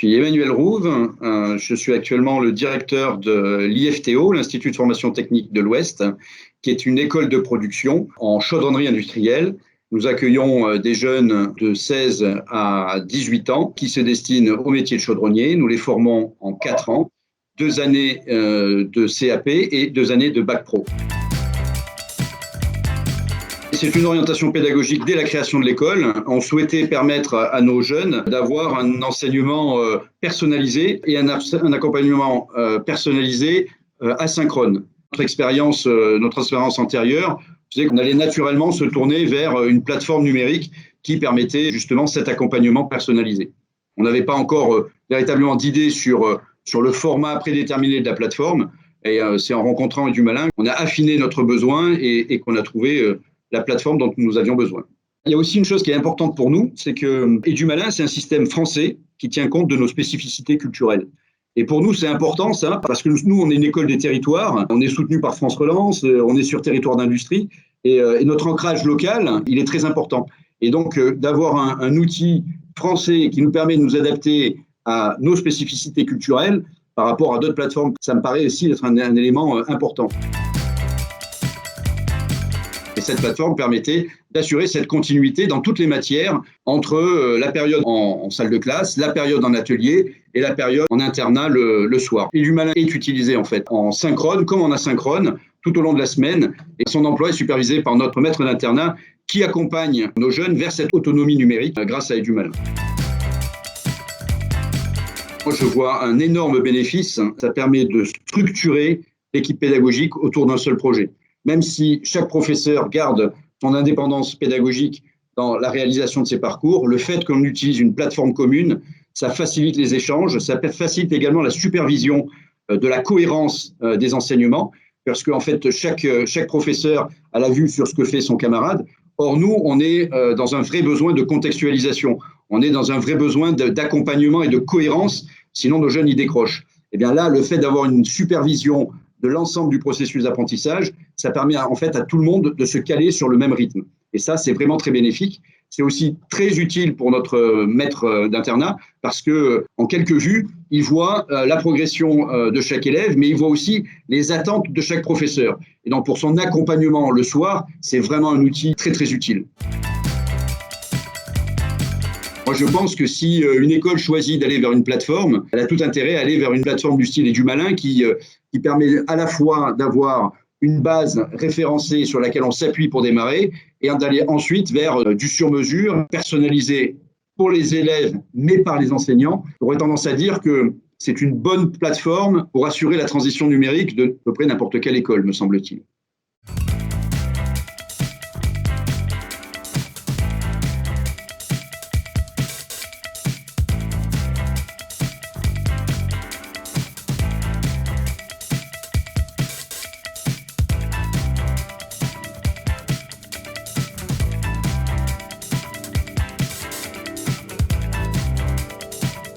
suis Emmanuel Rouve, je suis actuellement le directeur de l'IFTO, l'Institut de formation technique de l'Ouest, qui est une école de production en chaudronnerie industrielle. Nous accueillons des jeunes de 16 à 18 ans qui se destinent au métier de chaudronnier. Nous les formons en 4 ans, 2 années de CAP et 2 années de Bac Pro. C'est une orientation pédagogique dès la création de l'école. On souhaitait permettre à nos jeunes d'avoir un enseignement personnalisé et un accompagnement personnalisé asynchrone. Notre expérience antérieure faisait qu'on allait naturellement se tourner vers une plateforme numérique qui permettait justement cet accompagnement personnalisé. On n'avait pas encore véritablement d'idée sur le format prédéterminé de la plateforme. Et c'est en rencontrant Edumalin qu'on a affiné notre besoin et qu'on a trouvé la plateforme dont nous avions besoin. Il y a aussi une chose qui est importante pour nous, c'est que Edumalin, c'est un système français qui tient compte de nos spécificités culturelles. Et pour nous, c'est important ça, parce que nous, on est une école des territoires, on est soutenu par France Relance, on est sur territoire d'industrie, et notre ancrage local, il est très important. Et donc, d'avoir un outil français qui nous permet de nous adapter à nos spécificités culturelles par rapport à d'autres plateformes, ça me paraît aussi être un élément important. Et cette plateforme permettait d'assurer cette continuité dans toutes les matières entre la période en salle de classe, la période en atelier et la période en internat le soir. Edumalin est utilisé en fait en synchrone comme en asynchrone tout au long de la semaine et son emploi est supervisé par notre maître d'internat qui accompagne nos jeunes vers cette autonomie numérique grâce à Edumalin. Moi, je vois un énorme bénéfice. Ça permet de structurer l'équipe pédagogique autour d'un seul projet. Même si chaque professeur garde son indépendance pédagogique dans la réalisation de ses parcours, le fait qu'on utilise une plateforme commune, ça facilite les échanges, ça facilite également la supervision de la cohérence des enseignements, parce qu'en fait, chaque professeur a la vue sur ce que fait son camarade. Or, nous, on est dans un vrai besoin de contextualisation, on est dans un vrai besoin d'accompagnement et de cohérence, sinon nos jeunes y décrochent. Et bien là, le fait d'avoir une supervision de l'ensemble du processus d'apprentissage, ça permet en fait à tout le monde de se caler sur le même rythme. Et ça, c'est vraiment très bénéfique. C'est aussi très utile pour notre maître d'internat parce que, en quelques vues, il voit la progression de chaque élève, mais il voit aussi les attentes de chaque professeur. Et donc, pour son accompagnement le soir, c'est vraiment un outil très, très utile. Moi, je pense que si une école choisit d'aller vers une plateforme, elle a tout intérêt à aller vers une plateforme du style Edumalin qui permet à la fois d'avoir une base référencée sur laquelle on s'appuie pour démarrer et d'aller ensuite vers du sur-mesure personnalisé pour les élèves, mais par les enseignants. J'aurais tendance à dire que c'est une bonne plateforme pour assurer la transition numérique de à peu près n'importe quelle école, me semble-t-il.